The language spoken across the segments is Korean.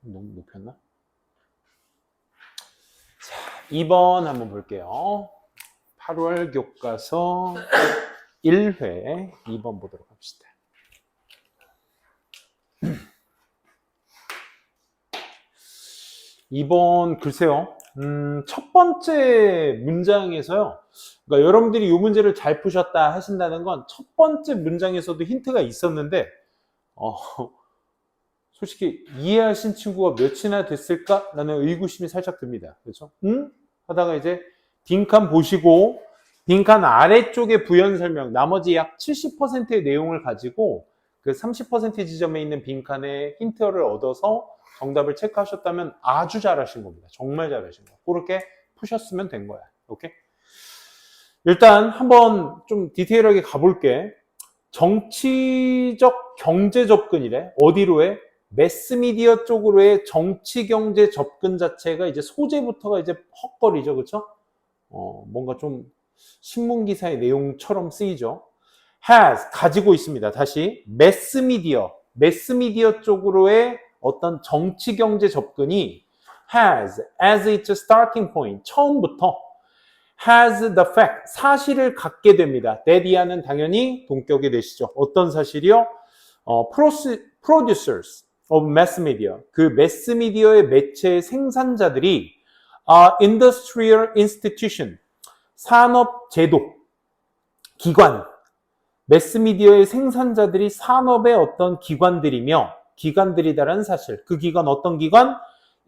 너무 높였나? 자, 2번 한번 볼게요. 8월 교과서 1회 2번 보도록 합시다. 2번 글쎄요. 첫 번째 문장에서요. 그러니까 여러분들이 이 문제를 잘 푸셨다 하신다는 건 첫 번째 문장에서도 힌트가 있었는데 솔직히 이해하신 친구가 몇이나 됐을까라는 의구심이 살짝 듭니다. 그렇죠? 하다가 이제 빈칸 보시고 빈칸 아래쪽에 부연 설명, 나머지 약 70%의 내용을 가지고 그 30% 지점에 있는 빈칸에 힌트를 얻어서 정답을 체크하셨다면 아주 잘하신 겁니다. 정말 잘하신 거예요. 그렇게 푸셨으면 된 거야. 오케이? 일단 한번 좀 디테일하게 가볼게. 정치적 경제 접근이래. 어디로 해? 매스미디어 쪽으로의 정치 경제 접근 자체가 이제 소재부터가 이제 헛거리죠. 그렇죠? 뭔가 좀 신문 기사의 내용처럼 쓰이죠. has 가지고 있습니다. 다시 매스미디어 쪽으로의 어떤 정치 경제 접근이 has as its starting point 처음부터 has the fact 사실을 갖게 됩니다. that이하는 당연히 동격이 되시죠. 어떤 사실이요? producers of mass media 그 매스미디어의 매체 생산자들이 industrial institution 산업 제도 기관 매스미디어의 생산자들이 산업의 어떤 기관들이다라는 사실. 그 기관 어떤 기관?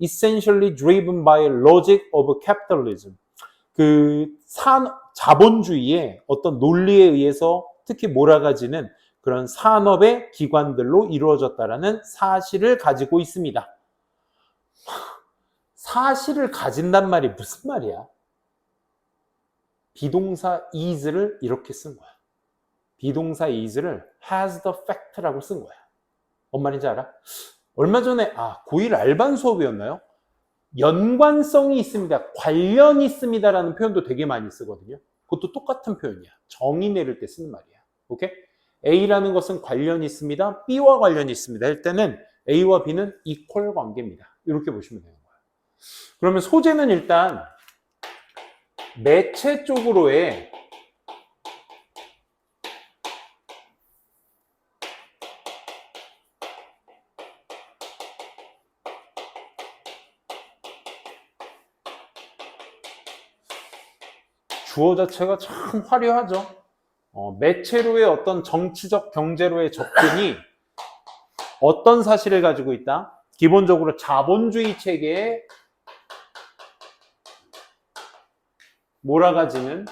Essentially driven by logic of capitalism. 그 자본주의의 어떤 논리에 의해서 특히 몰아가지는 그런 산업의 기관들로 이루어졌다라는 사실을 가지고 있습니다. 사실을 가진단 말이 무슨 말이야? 비동사 is를 이렇게 쓴 거야. 비동사 is를 has the fact라고 쓴 거야. 뭔 말인지 알아? 얼마 전에 고1 알반 수업이었나요? 연관성이 있습니다. 관련이 있습니다라는 표현도 되게 많이 쓰거든요. 그것도 똑같은 표현이야. 정의 내릴 때 쓰는 말이야. 오케이? A라는 것은 관련이 있습니다. B와 관련이 있습니다. 할 때는 A와 B는 equal 관계입니다. 이렇게 보시면 되는 거예요. 그러면 소재는 일단 매체 쪽으로의 주어 자체가 참 화려하죠. 매체로의 어떤 정치적 경제로의 접근이 어떤 사실을 가지고 있다? 기본적으로 자본주의 체계에 몰아가지는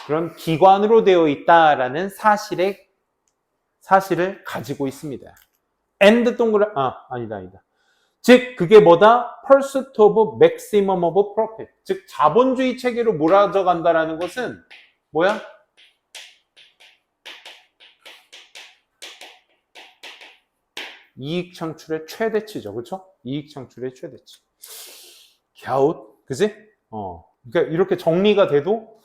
그런 기관으로 되어 있다라는 사실을 가지고 있습니다. and 아니다. 즉 그게 뭐다? pursuit of maximum of profit. 즉 자본주의 체계로 몰아져 간다라는 것은 뭐야? 이익 창출의 최대치죠. 그렇죠? 이익 창출의 최대치. 갸웃. 그지? 그러니까 이렇게 정리가 돼도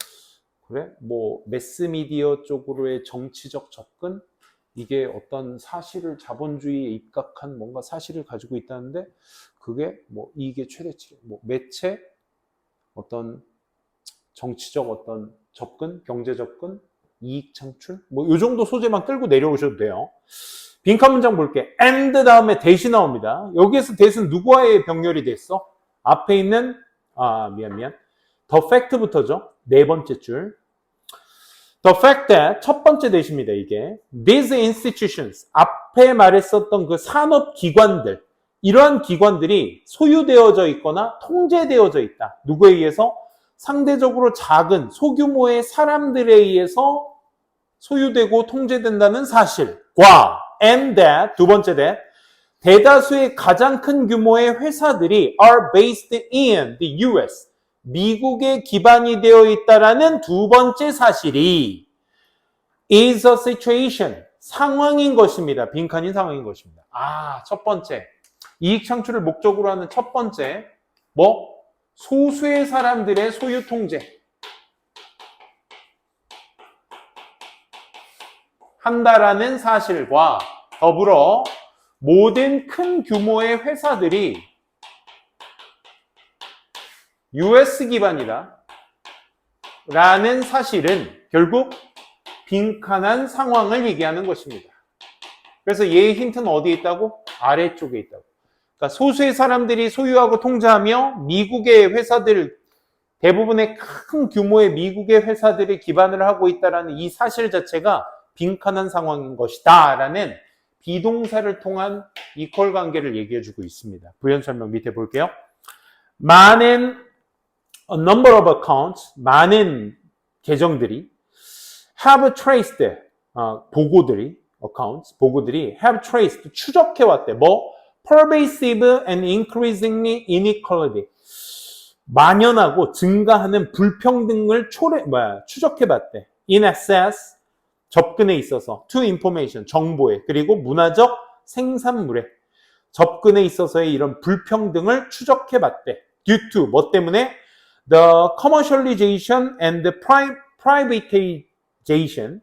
그래? 뭐 매스미디어 쪽으로의 정치적 접근 이게 어떤 사실을 자본주의에 입각한 뭔가 사실을 가지고 있다는데 그게 뭐 이익의 최대치, 뭐 매체 어떤 정치적 어떤 접근, 경제 접근, 이익 창출 뭐 이 정도 소재만 끌고 내려오셔도 돼요. 빈칸 문장 볼게. and 다음에 대시 나옵니다. 여기에서 대시는 누구와의 병렬이 됐어? 앞에 있는 미안. the fact부터죠. 네 번째 줄. The fact that 첫 번째 대시입니다. 이게 these institutions 앞에 말했었던 그 산업기관들 이러한 기관들이 소유되어져 있거나 통제되어져 있다. 누구에 의해서? 상대적으로 작은 소규모의 사람들에 의해서 소유되고 통제된다는 사실과 and that 두 번째 that 대다수의 가장 큰 규모의 회사들이 are based in the US 미국에 기반이 되어 있다라는 두 번째 사실이 is a situation, 상황인 것입니다. 빈칸인 상황인 것입니다. 첫 번째. 이익 창출을 목적으로 하는 첫 번째. 소수의 사람들의 소유 통제. 한다라는 사실과 더불어 모든 큰 규모의 회사들이 US 기반이다 라는 사실은 결국 빈칸한 상황을 얘기하는 것입니다. 그래서 얘의 힌트는 어디에 있다고? 아래쪽에 있다고. 그러니까 소수의 사람들이 소유하고 통제하며 미국의 회사들, 대부분의 큰 규모의 미국의 회사들이 기반을 하고 있다는 이 사실 자체가 빈칸한 상황인 것이다 라는 비동사를 통한 이퀄 관계를 얘기해주고 있습니다. 부연 설명 밑에 볼게요. 많은 a number of accounts, 많은 계정들이 have traced, 보고들이 accounts, 보고들이 have traced, 추적해왔대. 뭐? pervasive and increasingly inequality. 만연하고 증가하는 불평등을 추적해봤대. in access, 접근에 있어서, to information, 정보에, 그리고 문화적 생산물에 접근에 있어서의 이런 불평등을 추적해봤대. due to, 뭐 때문에? The commercialization and the privatization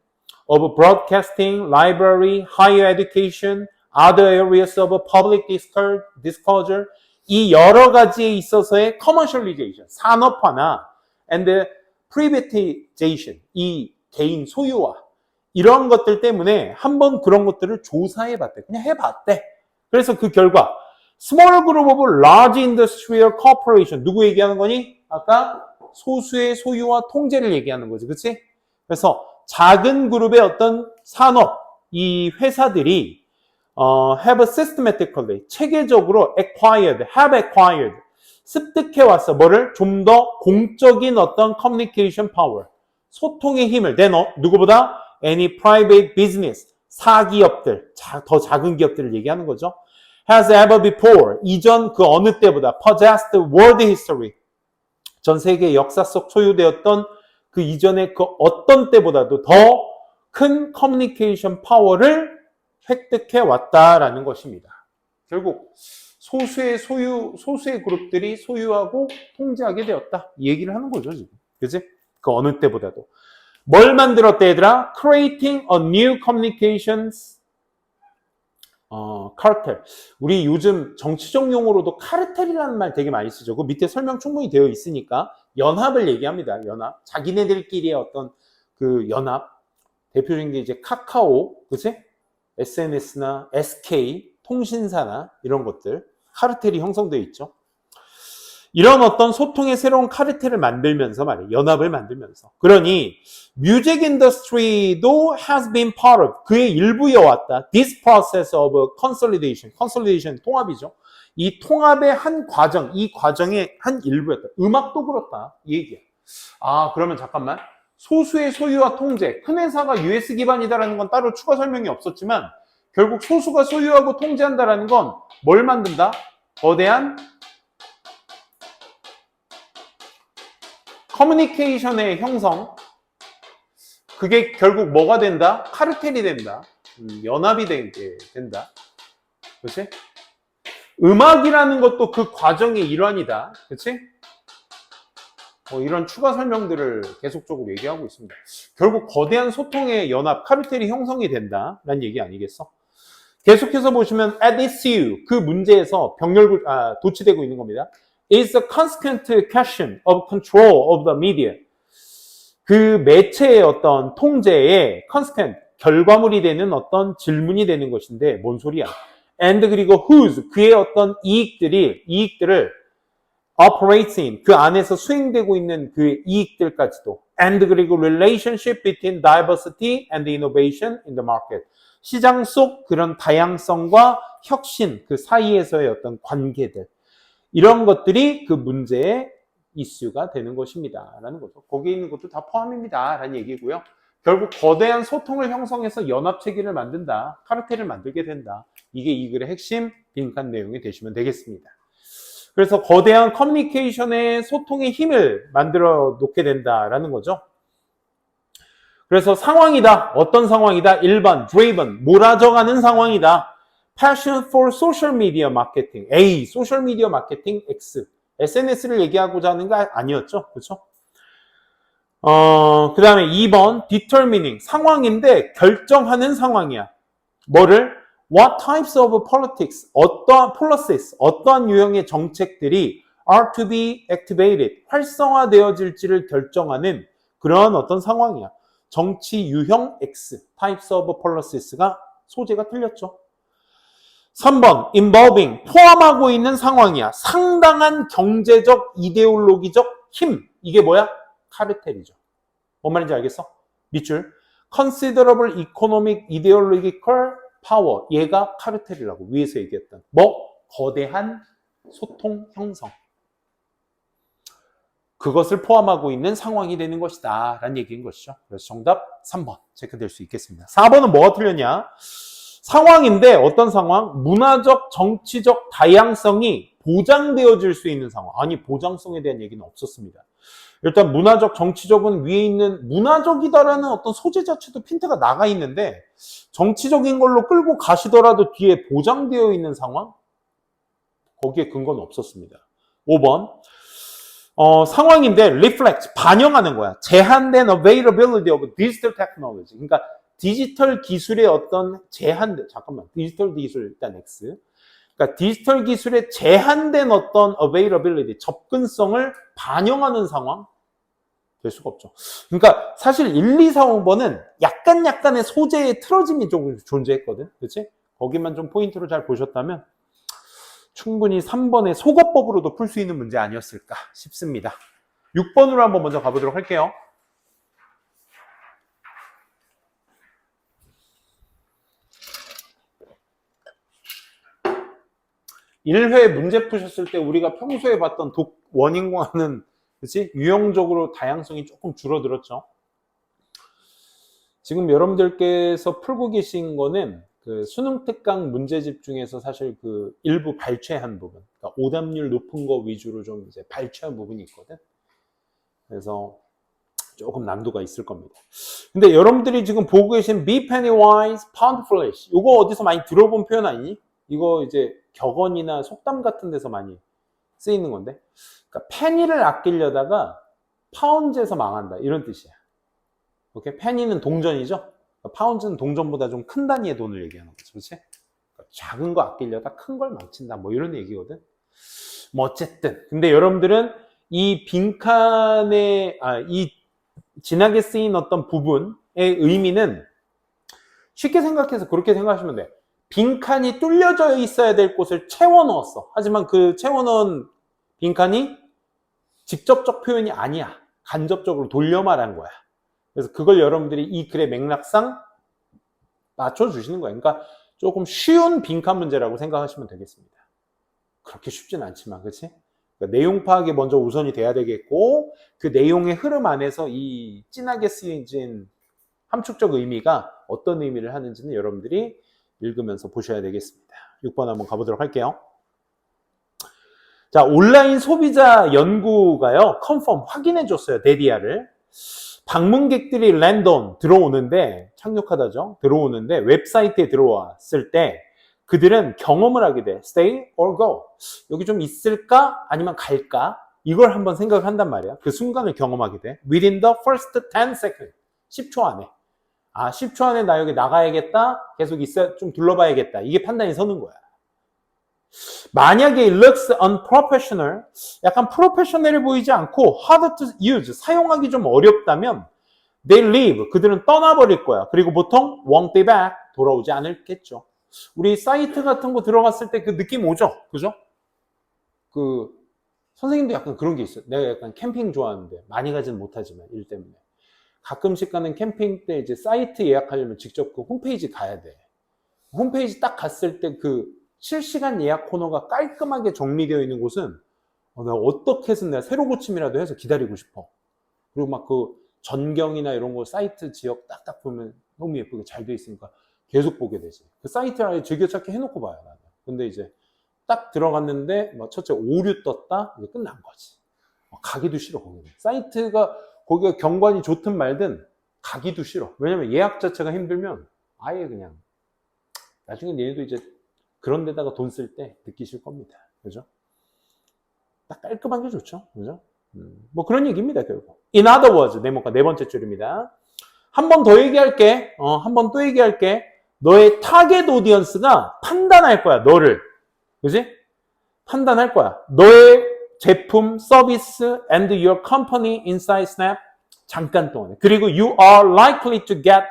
of broadcasting, library, higher education, other areas of public disclosure, 이 여러 가지에 있어서의 commercialization, 산업화나 and privatization, 이 개인 소유화, 이런 것들 때문에 한번 그런 것들을 조사해봤대. 그냥 해봤대. 그래서 그 결과 small group of large industrial corporation, 누구 얘기하는 거니? 아까 소수의 소유와 통제를 얘기하는 거지, 그치? 그래서 작은 그룹의 어떤 산업, 이 회사들이 have systematically, 체계적으로 have acquired, 습득해왔어. 뭐를? 좀 더 공적인 어떤 communication power, 소통의 힘을, 누구보다? any private business, 사기업들, 더 작은 기업들을 얘기하는 거죠. has ever before, 이전 그 어느 때보다 possessed world history, 전 세계 역사 속 소유되었던 그 이전의 그 어떤 때보다도 더 큰 커뮤니케이션 파워를 획득해 왔다라는 것입니다. 결국 소수의 그룹들이 소유하고 통제하게 되었다. 이 얘기를 하는 거죠, 지금. 그치? 그 어느 때보다도. 뭘 만들었대, 얘들아? Creating a new communications 카르텔. 우리 요즘 정치적 용어로도 카르텔이라는 말 되게 많이 쓰죠. 그 밑에 설명 충분히 되어 있으니까 연합을 얘기합니다. 연합. 자기네들끼리의 어떤 그 연합. 대표적인 게 이제 카카오, 그치? SNS나 SK, 통신사나 이런 것들. 카르텔이 형성되어 있죠. 이런 어떤 소통의 새로운 카르텔을 만들면서 말이에요. 연합을 만들면서. 그러니 뮤직 인더스트리도 has been part of, 그의 일부여왔다. This process of consolidation. consolidation 통합이죠. 이 통합의 한 과정, 이 과정의 한 일부였다. 음악도 그렇다. 이 얘기야. 그러면 잠깐만. 소수의 소유와 통제. 큰 회사가 US 기반이다라는 건 따로 추가 설명이 없었지만 결국 소수가 소유하고 통제한다라는 건 뭘 만든다? 거대한 커뮤니케이션의 형성, 그게 결국 뭐가 된다? 카르텔이 된다. 연합이 된다. 그렇지? 음악이라는 것도 그 과정의 일환이다. 그렇지? 이런 추가 설명들을 계속적으로 얘기하고 있습니다. 결국 거대한 소통의 연합, 카르텔이 형성이 된다라는 얘기 아니겠어? 계속해서 보시면 at issue, 그 문제에서 도취되고 있는 겁니다. is a constant question of control of the media. 그 매체의 어떤 통제의 constant, 결과물이 되는 어떤 질문이 되는 것인데 뭔 소리야? and 그리고 whose, 그의 어떤 이익들을 operates in, 그 안에서 수행되고 있는 그 이익들까지도 and 그리고 relationship between diversity and innovation in the market. 시장 속 그런 다양성과 혁신, 그 사이에서의 어떤 관계들. 이런 것들이 그 문제의 이슈가 되는 것입니다. 라는 거죠. 거기에 있는 것도 다 포함입니다. 라는 얘기고요. 결국 거대한 소통을 형성해서 연합체계를 만든다. 카르텔을 만들게 된다. 이게 이 글의 핵심 빈칸 내용이 되시면 되겠습니다. 그래서 거대한 커뮤니케이션의 소통의 힘을 만들어 놓게 된다라는 거죠. 그래서 상황이다. 어떤 상황이다? 1번, driven, 몰아져가는 상황이다. Passion for social media marketing. A, social media marketing. X, SNS를 얘기하고자 하는 거 아니었죠? 그렇죠? 그 다음에 2번, determining. 상황인데 결정하는 상황이야. 뭐를? What types of politics, 어떠한 policies, 어떠한 유형의 정책들이 are to be activated, 활성화되어질지를 결정하는 그런 어떤 상황이야. 정치 유형 X, types of polices가 소재가 틀렸죠. 3번, involving, 포함하고 있는 상황이야. 상당한 경제적, 이데올로기적 힘. 이게 뭐야? 카르텔이죠. 뭔 말인지 알겠어? 밑줄. considerable economic, ideological power. 얘가 카르텔이라고 위에서 얘기했던. 뭐? 거대한 소통 형성. 그것을 포함하고 있는 상황이 되는 것이다. 라는 얘기인 것이죠. 그래서 정답 3번 체크될 수 있겠습니다. 4번은 뭐가 틀렸냐? 상황인데 어떤 상황? 문화적, 정치적 다양성이 보장되어질 수 있는 상황. 아니, 보장성에 대한 얘기는 없었습니다. 일단 문화적, 정치적은 위에 있는 문화적이다라는 어떤 소재 자체도 핀트가 나가 있는데 정치적인 걸로 끌고 가시더라도 뒤에 보장되어 있는 상황? 거기에 근거는 없었습니다. 5번. 상황인데 reflect, 반영하는 거야. 제한된 availability of digital technology. 그러니까 디지털 기술의 어떤 제한된, 디지털 기술 일단 X. 그러니까 디지털 기술의 제한된 어떤 availability, 접근성을 반영하는 상황? 될 수가 없죠. 그러니까 사실 1, 2, 4, 5번은 약간의 소재의 틀어짐이 조금 존재했거든. 그렇지? 거기만 좀 포인트로 잘 보셨다면 충분히 3번의 속어법으로도 풀 수 있는 문제 아니었을까 싶습니다. 6번으로 한번 먼저 가보도록 할게요. 1회 문제 푸셨을 때 우리가 평소에 봤던 원인과는 그치? 유형적으로 다양성이 조금 줄어들었죠. 지금 여러분들께서 풀고 계신 거는 그 수능 특강 문제집 중에서 사실 그 일부 발췌한 부분, 그러니까 오답률 높은 거 위주로 좀 이제 발췌한 부분이 있거든. 그래서 조금 난도가 있을 겁니다. 근데 여러분들이 지금 보고 계신 be penny wise, pound foolish, 이거 어디서 많이 들어본 표현 아니니? 이거 이제 격언이나 속담 같은 데서 많이 쓰이는 건데, 그러니까 penny를 아끼려다가 파운드에서 망한다 이런 뜻이야. 오케이? penny는 동전이죠. 파운드는 동전보다 좀 큰 단위의 돈을 얘기하는 거죠. 그렇지? 그러니까 작은 거 아끼려다 큰 걸 망친다. 뭐 이런 얘기거든. 뭐 어쨌든. 근데 여러분들은 이 빈칸에, 이 진하게 쓰인 어떤 부분의 의미는 쉽게 생각해서 그렇게 생각하시면 돼. 빈칸이 뚫려져 있어야 될 곳을 채워 넣었어. 하지만 그 채워 넣은 빈칸이 직접적 표현이 아니야. 간접적으로 돌려 말한 거야. 그래서 그걸 여러분들이 이 글의 맥락상 맞춰주시는 거예요. 그러니까 조금 쉬운 빈칸 문제라고 생각하시면 되겠습니다. 그렇게 쉽진 않지만, 그렇지? 그러니까 내용 파악이 먼저 우선이 돼야 되겠고, 그 내용의 흐름 안에서 이 진하게 쓰여진 함축적 의미가 어떤 의미를 하는지는 여러분들이 읽으면서 보셔야 되겠습니다. 6번 한번 가보도록 할게요. 자, 온라인 소비자 연구가요, 컨펌, 확인해줬어요, 데디아를. 방문객들이 랜덤 들어오는데, 착륙하다죠. 들어오는데, 웹사이트에 들어왔을 때, 그들은 경험을 하게 돼. stay or go. 여기 좀 있을까? 아니면 갈까? 이걸 한번 생각한단 말이야. 그 순간을 경험하게 돼. within the first 10 seconds. 10초 안에. 10초 안에 나 여기 나가야겠다. 계속 있어, 좀 둘러봐야겠다. 이게 판단이 서는 거야. 만약에 it looks unprofessional, 약간 프로페셔널해 보이지 않고 hard to use, 사용하기 좀 어렵다면 they leave, 그들은 떠나버릴 거야. 그리고 보통 won't be back, 돌아오지 않을겠죠. 우리 사이트 같은 거 들어갔을 때 그 느낌 오죠? 그죠? 그 선생님도 약간 그런 게 있어요. 내가 약간 캠핑 좋아하는데 많이 가지는 못하지만 일 때문에 가끔씩 가는 캠핑 때 이제 사이트 예약하려면 직접 그 홈페이지 가야 돼. 홈페이지 딱 갔을 때 그 실시간 예약 코너가 깔끔하게 정리되어 있는 곳은 내가 어떻게 해서 내가 새로 고침이라도 해서 기다리고 싶어. 그리고 막 그 전경이나 이런 거 사이트 지역 딱딱 보면 너무 예쁘게 잘 돼 있으니까 계속 보게 되지. 그 사이트를 아예 즐겨찾기 해놓고 봐요, 나는. 근데 이제 딱 들어갔는데 뭐 첫째 오류 떴다? 이제 끝난 거지. 가기도 싫어, 거기는. 사이트가 거기가 경관이 좋든 말든 가기도 싫어. 왜냐면 예약 자체가 힘들면 아예 그냥 나중에 얘네도 이제 그런 데다가 돈 쓸 때 느끼실 겁니다. 그죠? 딱 깔끔한 게 좋죠. 그죠? 뭐 그런 얘기입니다, 결국. In other words, 네모가 네 번째 줄입니다. 한 번 더 얘기할게. 한 번 또 얘기할게. 너의 타겟 오디언스가 판단할 거야, 너를. 그지? 판단할 거야. 너의 제품, 서비스, and your company inside Snap 잠깐 동안에. 그리고 you are likely to get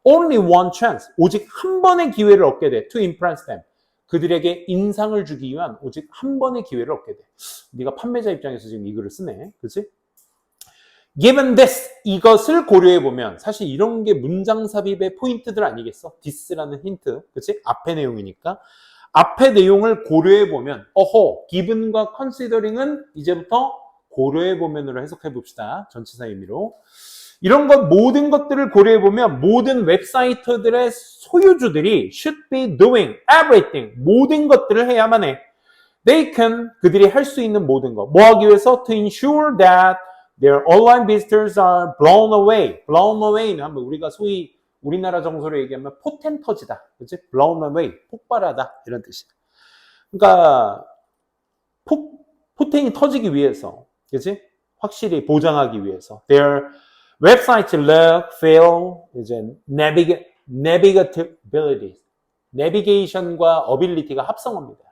only one chance. 오직 한 번의 기회를 얻게 돼. To impress them. 그들에게 인상을 주기 위한 오직 한 번의 기회를 얻게 돼. 네가 판매자 입장에서 지금 이 글을 쓰네. 그치? Given this, 이것을 고려해보면 사실 이런 게 문장 삽입의 포인트들 아니겠어? this라는 힌트. 그치? 앞의 내용이니까. 앞의 내용을 고려해보면 given과 considering은 이제부터 고려해보면으로 해석해봅시다. 전치사 의미로. 이런 것 모든 것들을 고려해보면 모든 웹사이트들의 소유주들이 should be doing everything. 모든 것들을 해야만 해. They can, 그들이 할 수 있는 모든 것. 뭐 하기 위해서? To ensure that their online visitors are blown away. blown away는 한번 우리가 소위 우리나라 정서로 얘기하면 포텐 터지다. 그치? blown away. 폭발하다. 이런 뜻이야. 그러니까 포텐이 터지기 위해서. 그치? 확실히 보장하기 위해서. Their website look, feel, 이제 navigability. navigation과 ability가 합성어입니다.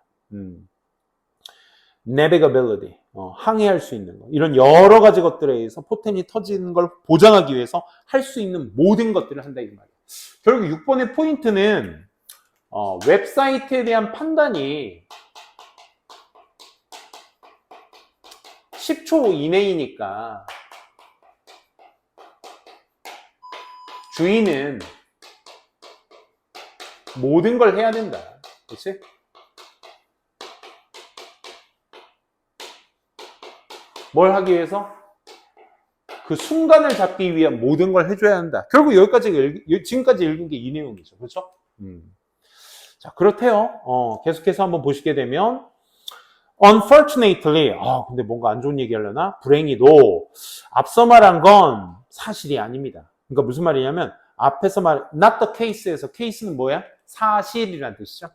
navigability. 항해할 수 있는 것. 이런 여러 가지 것들에 의해서 포텐이 터지는 걸 보장하기 위해서 할 수 있는 모든 것들을 한다 이 말이에요. 결국 6번의 포인트는 웹사이트에 대한 판단이 10초 이내이니까 주인은 모든 걸 해야 된다. 그렇지? 뭘 하기 위해서? 그 순간을 잡기 위한 모든 걸 해줘야 한다. 결국 여기까지, 지금까지 읽은 게 이 내용이죠. 그렇죠? 자, 그렇대요. 계속해서 한번 보시게 되면, unfortunately, 근데 뭔가 안 좋은 얘기 하려나? 불행히도, 앞서 말한 건 사실이 아닙니다. 그러니까 무슨 말이냐면, 앞에서 not the case에서, case는 뭐야? 사실이란 뜻이죠.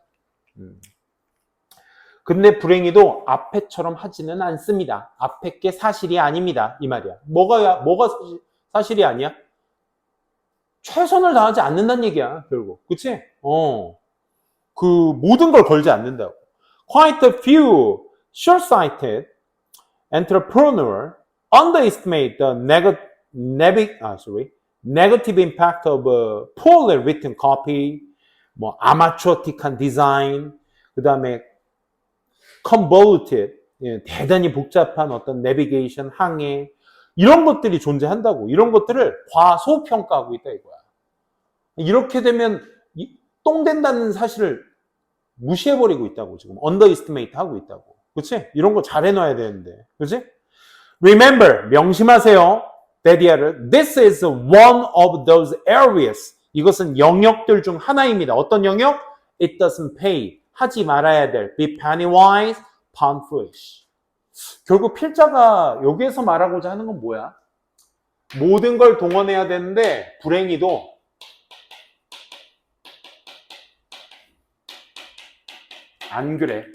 근데 불행히도 앞에처럼 하지는 않습니다. 앞에 게 사실이 아닙니다. 이 말이야. 뭐가 사실이 아니야? 최선을 다하지 않는다는 얘기야, 결국. 그치? 그 모든 걸 걸지 않는다고. Quite a few short-sighted entrepreneurs underestimate the negative impact of poorly written copy, 뭐 아마추어틱한 디자인, 그 다음에 convoluted, 대단히 복잡한 어떤 내비게이션, 항해, 이런 것들이 존재한다고. 이런 것들을 과소평가하고 있다 이거야. 이렇게 되면 똥 된다는 사실을 무시해버리고 있다고. 지금 underestimate 하고 있다고. 그치? 이런 거 잘 해놔야 되는데. 그치? Remember, 명심하세요. 데디아를. This is one of those areas. 이것은 영역들 중 하나입니다. 어떤 영역? It doesn't pay. 하지 말아야 될 be penny wise, pound foolish. 결국 필자가 여기에서 말하고자 하는 건 뭐야? 모든 걸 동원해야 되는데 불행히도 안 그래.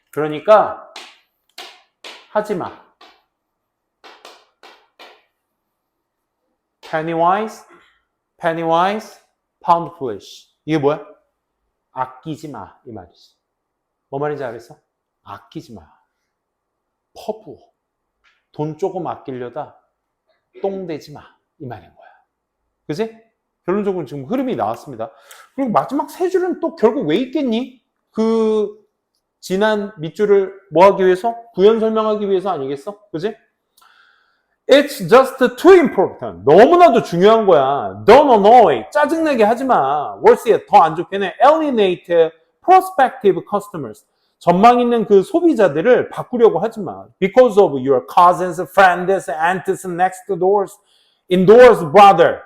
그러니까 하지 마. penny wise, pound foolish. 이게 뭐야? 아끼지 마, 이 말이지. 뭐 말인지 알겠어? 아끼지 마. 퍼부어. 돈 조금 아끼려다 똥되지 마, 이 말인 거야. 그지? 결론적으로 지금 흐름이 나왔습니다. 그리고 마지막 세 줄은 또 결국 왜 있겠니? 그 지난 밑줄을 뭐 하기 위해서? 부연 설명하기 위해서 아니겠어? 그지? It's just too important. 너무나도 중요한 거야. Don't annoy. 짜증내게 하지 마. Worse yet, 더 안 좋게 해. Alienate prospective customers. 전망 있는 그 소비자들을 바꾸려고 하지 마. Because of your cousins, friends, aunts, next doors, indoors, brother.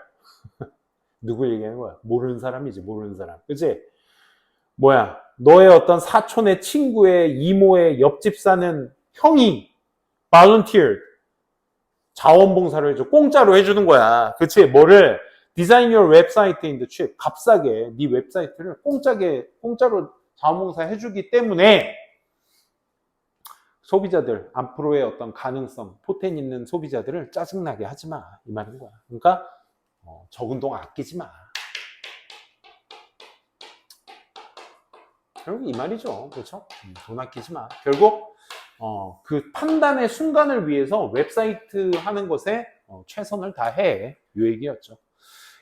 누구 얘기하는 거야? 모르는 사람이지, 모르는 사람. 그치? 뭐야? 너의 어떤 사촌의 친구의 이모의 옆집 사는 형이 volunteered. 자원봉사를 해줘. 공짜로 해주는 거야. 그치? 뭐를? Design your website in the cheap. 값싸게 네 웹사이트를 공짜로 자원봉사 해주기 때문에 소비자들, 앞으로의 어떤 가능성, 포텐 있는 소비자들을 짜증나게 하지 마. 이 말인 거야. 그러니까 적은 돈 아끼지 마. 결국 이 말이죠. 그렇죠? 돈 아끼지 마. 결국 그 판단의 순간을 위해서 웹사이트 하는 것에 최선을 다해. 이 얘기였죠.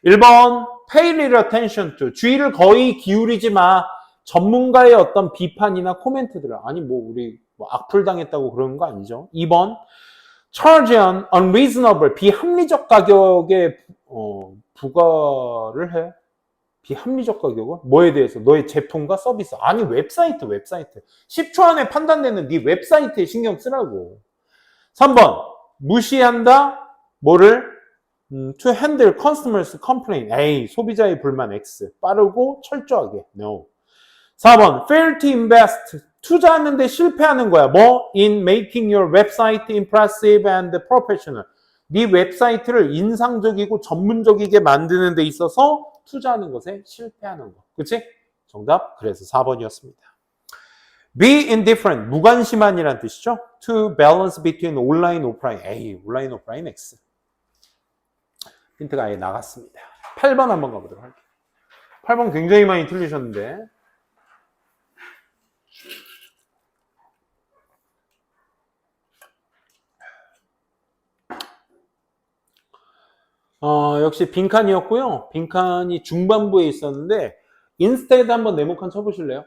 1번 pay little attention to. 주의를 거의 기울이지 마. 전문가의 어떤 비판이나 코멘트들을. 아니 우리 악플 당했다고 그러는 거 아니죠. 2번 charge an unreasonable. 비합리적 가격에 부과를 해. 비합리적 가격을? 뭐에 대해서? 너의 제품과 서비스. 아니 웹사이트 10초 안에 판단되는 네 웹사이트에 신경 쓰라고. 3번 무시한다. 뭐를? to handle customers complaint. A. 소비자의 불만. X. 빠르고 철저하게. No. 4번 fail to invest. 투자하는데 실패하는 거야. 뭐? in making your website impressive and professional. 네 웹사이트를 인상적이고 전문적이게 만드는 데 있어서 투자하는 것에 실패하는 거. 그치? 정답. 그래서 4번이었습니다. Be indifferent. 무관심한이란 뜻이죠. To balance between online, offline. A. 온라인, 오프라인. X. 힌트가 아예 나갔습니다. 8번 한번 가보도록 할게요. 8번 굉장히 많이 틀리셨는데. 역시 빈칸이었고요. 빈칸이 중반부에 있었는데 인스테드 한번 네모칸 쳐보실래요?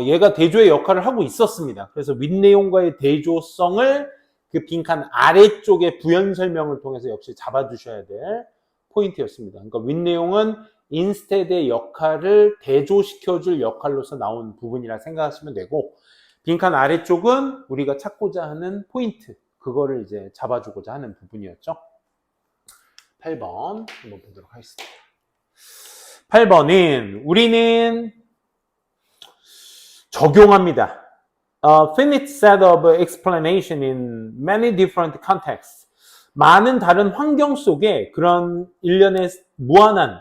얘가 대조의 역할을 하고 있었습니다. 그래서 윗내용과의 대조성을 그 빈칸 아래쪽에 부연 설명을 통해서 역시 잡아주셔야 될 포인트였습니다. 그러니까 윗내용은 인스테드의 역할을 대조시켜줄 역할로서 나온 부분이라 생각하시면 되고, 빈칸 아래쪽은 우리가 찾고자 하는 포인트, 그거를 이제 잡아주고자 하는 부분이었죠. 8번 한번 보도록 하겠습니다. 8번은 우리는 적용합니다. A finite set of explanation in many different contexts. 많은 다른 환경 속에 그런 일련의 무한한,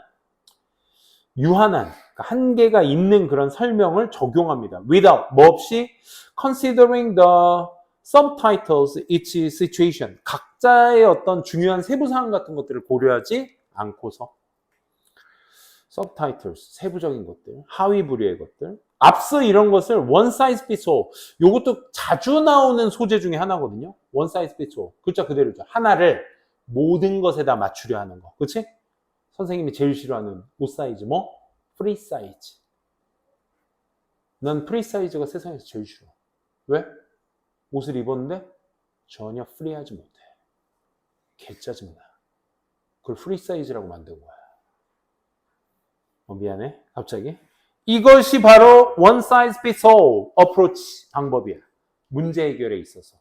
유한한, 한계가 있는 그런 설명을 적용합니다. Without, 뭐 없이 considering the subtitles each situation. 각자의 어떤 중요한 세부사항 같은 것들을 고려하지 않고서 subtitles, 세부적인 것들, 하위 부류의 것들. 앞서 이런 것을 one size fits all. 이것도 자주 나오는 소재 중에 하나거든요. one size fits all. 글자 그대로죠. 하나를 모든 것에다 맞추려 하는 거. 그치? 선생님이 제일 싫어하는 옷 사이즈 뭐? 프리 사이즈. 난 프리 사이즈가 세상에서 제일 싫어. 왜? 옷을 입었는데 전혀 프리하지 못해. 개짜증나. 그걸 프리 사이즈라고 만든 거야. 미안해. 갑자기. 이것이 바로 one size fits all approach 방법이야. 문제 해결에 있어서.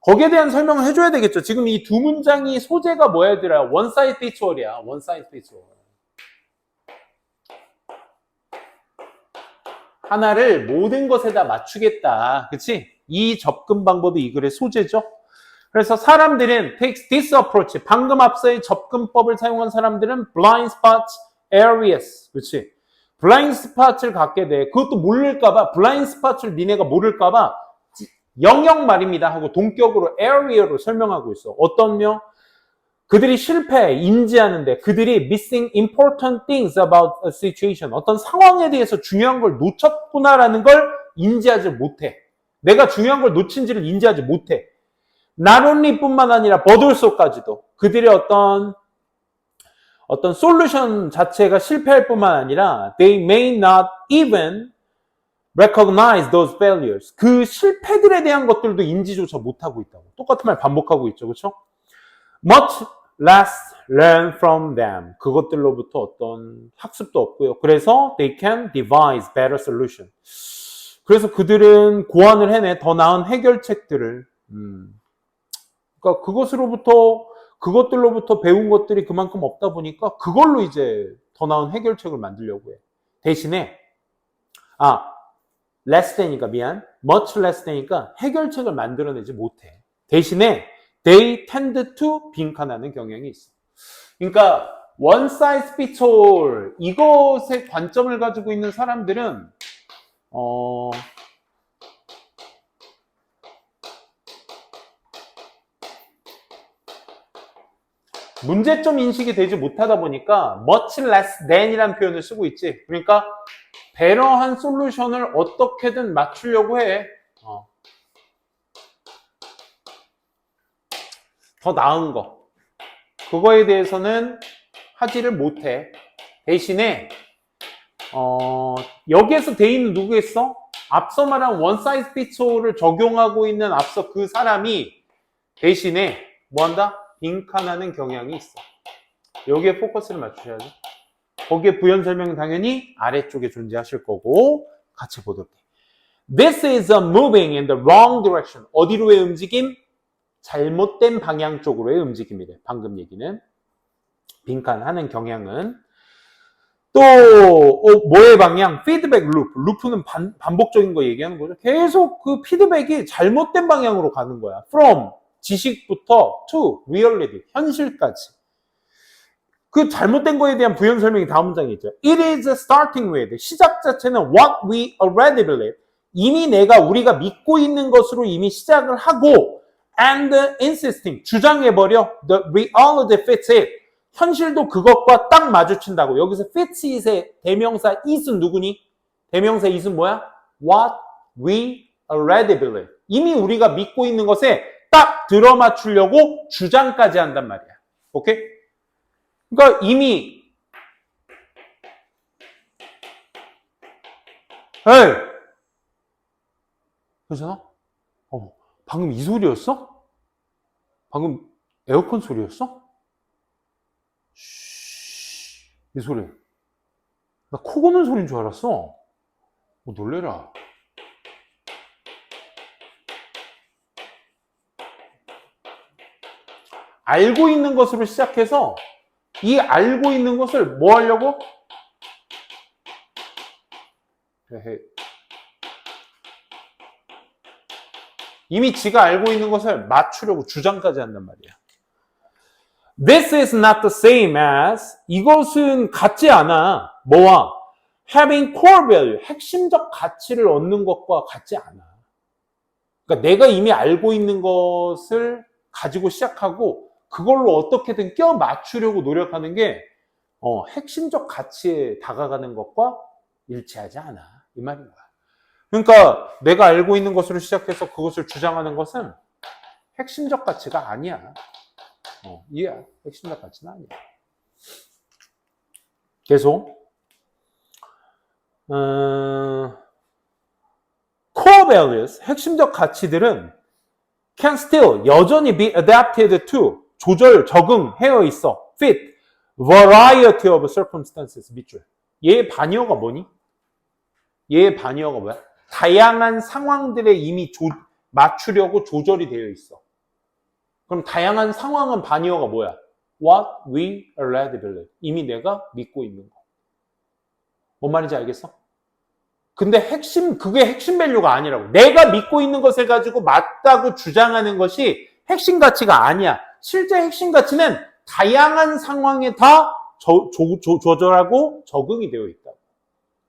거기에 대한 설명을 해줘야 되겠죠. 지금 이 두 문장이 소재가 뭐야더라? one size fits all이야. one size fits all. 하나를 모든 것에다 맞추겠다. 그치? 이 접근 방법이 이 글의 소재죠. 그래서 사람들은 takes this approach. 방금 앞서의 접근법을 사용한 사람들은 blind spots areas. 그렇지? 블라인드 스팟을 갖게 돼. 그것도 모를까봐, 블라인드 스팟을 니네가 모를까봐 영역 말입니다 하고 동격으로 area로 설명하고 있어. 어떤요? 그들이 실패, 인지하는데 그들이 missing important things about a situation. 어떤 상황에 대해서 중요한 걸 놓쳤구나라는 걸 인지하지 못해. 내가 중요한 걸 놓친지를 인지하지 못해. not only 뿐만 아니라 but also까지도 그들의 어떤 솔루션 자체가 실패할 뿐만 아니라 they may not even recognize those failures. 그 실패들에 대한 것들도 인지조차 못하고 있다고. 똑같은 말 반복하고 있죠. 그렇죠? much less learn from them. 그것들로부터 어떤 학습도 없고요. 그래서 they can devise better solution. 그래서 그들은 고안을 해내 더 나은 해결책들을 그러니까 그것들로부터 배운 것들이 그만큼 없다 보니까 그걸로 이제 더 나은 해결책을 만들려고 해. 대신에 less 되니까 미안. much less 되니까 해결책을 만들어내지 못해. 대신에 they tend to 빈칸하는 경향이 있어. 그러니까 one size fits all 이것의 관점을 가지고 있는 사람들은 문제점 인식이 되지 못하다 보니까 much less than이라는 표현을 쓰고 있지. 그러니까 배러한 솔루션을 어떻게든 맞추려고 해. 더 나은 거. 그거에 대해서는 하지를 못해. 대신에 여기에서 대인은 누구겠어? 앞서 말한 one size fits all을 적용하고 있는 앞서 그 사람이 대신에 뭐한다? 빈칸하는 경향이 있어. 여기에 포커스를 맞추셔야죠. 거기에 부연 설명은 당연히 아래쪽에 존재하실 거고 같이 보도록 해. This is a moving in the wrong direction. 어디로의 움직임? 잘못된 방향 쪽으로의 움직임이래. 방금 얘기는. 빈칸하는 경향은. 또 뭐의 방향? 피드백 루프. 루프는 반복적인 거 얘기하는 거죠. 계속 그 피드백이 잘못된 방향으로 가는 거야. From 지식부터 to reality. 현실까지. 그 잘못된 거에 대한 부연 설명이 다음 문장에 있죠. It is starting with. 시작 자체는 what we already believe. 이미 우리가 믿고 있는 것으로 이미 시작을 하고 and insisting. 주장해버려. The reality fits it. 현실도 그것과 딱 마주친다고. 여기서 fits it의 대명사 it은 누구니? 대명사 it은 뭐야? What we already believe. 이미 우리가 믿고 있는 것에 딱 들어맞추려고 주장까지 한단 말이야. 오케이? 그러니까 이미 에이! 그러잖아? 방금 이 소리였어? 방금 에어컨 소리였어? 이 소리. 나 코 고는 소리인 줄 알았어. 놀래라. 알고 있는 것으로 시작해서 이 알고 있는 것을 뭐 하려고? 이미 지가 알고 있는 것을 맞추려고 주장까지 한단 말이야. This is not the same as 이것은 같지 않아. 뭐와? Having core value 핵심적 가치를 얻는 것과 같지 않아. 그러니까 내가 이미 알고 있는 것을 가지고 시작하고 그걸로 어떻게든 껴 맞추려고 노력하는 게 핵심적 가치에 다가가는 것과 일치하지 않아. 이 말인 거야. 그러니까 내가 알고 있는 것으로 시작해서 그것을 주장하는 것은 핵심적 가치가 아니야. 이해야. 핵심적 가치는 아니야. 계속. Core values, 핵심적 가치들은 can still, 여전히 be adapted to, 적응되어 있어. fit, variety of circumstances, 밑줄. 얘의 반의어가 뭐니? 얘의 반의어가 뭐야? 다양한 상황들에 이미 맞추려고 조절이 되어 있어. 그럼 다양한 상황은 반의어가 뭐야? What we already believe. 이미 내가 믿고 있는 거. 뭔 말인지 알겠어? 근데 그게 핵심 밸류가 아니라고. 내가 믿고 있는 것을 가지고 맞다고 주장하는 것이 핵심 가치가 아니야. 실제 핵심 가치는 다양한 상황에 다 조절하고 적응이 되어 있다.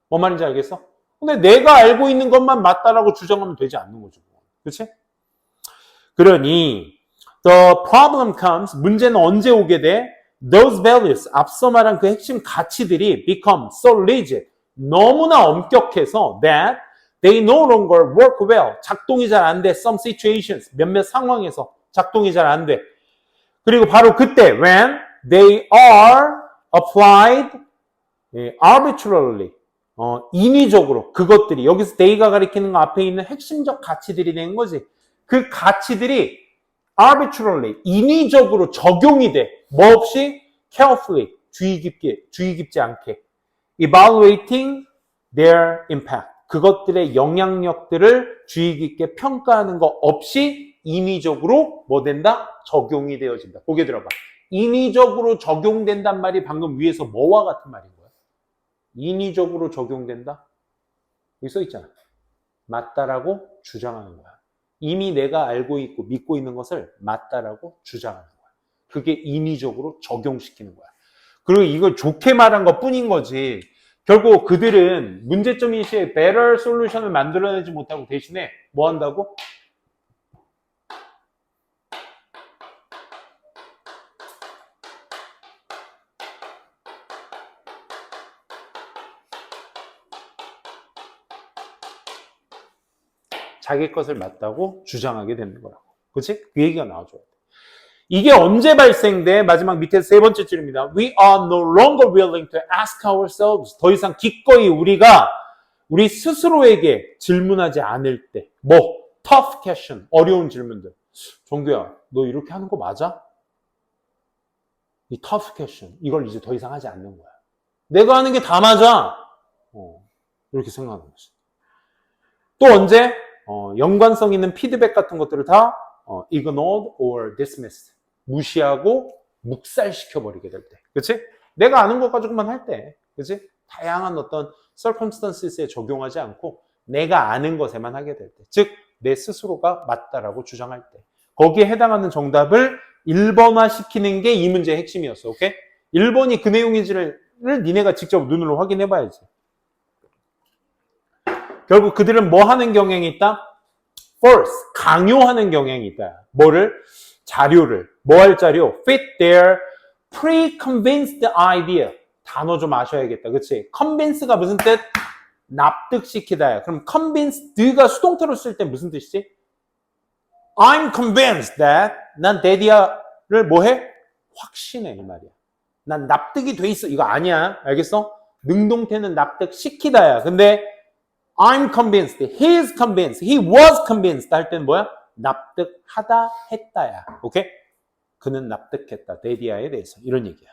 뭔 말인지 알겠어? 근데 내가 알고 있는 것만 맞다라고 주장하면 되지 않는 거죠. 그렇지? 그러니 the problem comes, 문제는 언제 오게 돼? Those values, 앞서 말한 그 핵심 가치들이 become so rigid, 너무나 엄격해서 that they no longer work well, 작동이 잘 안 돼. Some situations, 몇몇 상황에서 작동이 잘 안 돼. 그리고 바로 그때 when they are applied arbitrarily, 인위적으로 그것들이, 여기서 they가 가리키는 거 앞에 있는 핵심적 가치들이 되는 거지. 그 가치들이 arbitrarily, 인위적으로 적용이 돼. 뭐 없이? carefully, 주의 깊지 않게. evaluating their impact. 그것들의 영향력들을 주의 깊게 평가하는 거 없이 인위적으로 뭐 된다? 적용이 되어진다. 보게 들어봐. 인위적으로 적용된단 말이 방금 위에서 뭐와 같은 말인 거야? 인위적으로 적용된다? 여기 써 있잖아. 맞다라고 주장하는 거야. 이미 내가 알고 있고 믿고 있는 것을 맞다라고 주장하는 거야. 그게 인위적으로 적용시키는 거야. 그리고 이걸 좋게 말한 것 뿐인 거지. 결국 그들은 문제점인식의 better solution을 만들어내지 못하고 대신에 뭐 한다고? 자기 것을 맞다고 주장하게 되는 거라고. 그치? 그 얘기가 나와줘야 돼. 이게 언제 발생돼? 마지막 밑에 세 번째 줄입니다. We are no longer willing to ask ourselves. 더 이상 기꺼이 우리가 우리 스스로에게 질문하지 않을 때. 뭐? tough question. 어려운 질문들. 정규야, 너 이렇게 하는 거 맞아? 이 tough question. 이걸 이제 더 이상 하지 않는 거야. 내가 하는 게 다 맞아. 이렇게 생각하는 거지. 또 언제? 연관성 있는 피드백 같은 것들을 다 ignored or dismissed. 무시하고 묵살시켜버리게 될 때. 그치? 내가 아는 것 가지고만 할 때. 그치? 다양한 어떤 circumstances에 적용하지 않고 내가 아는 것에만 하게 될 때. 즉, 내 스스로가 맞다라고 주장할 때. 거기에 해당하는 정답을 1번화 시키는 게 이 문제의 핵심이었어. 오케이? 1번이 그 내용인지를 니네가 직접 눈으로 확인해 봐야지. 결국 그들은 뭐 하는 경향이 있다? Force, 강요하는 경향이 있다. 뭐를? 자료를. 뭐 할 자료? Fit their pre-convinced idea. 단어 좀 아셔야겠다. 그치? convince가 무슨 뜻? 납득시키다야. 그럼 convinced가 수동태로 쓸 때 무슨 뜻이지? I'm convinced that 난 데디아를 뭐해? 확신해 이 말이야. 난 납득이 돼 있어. 이거 아니야. 알겠어? 능동태는 납득시키다야. 근데 I'm convinced, he's convinced, he was convinced 할 때는 뭐야? 납득하다 했다야. 오케이? 그는 납득했다. 데디아에 대해서. 이런 얘기야.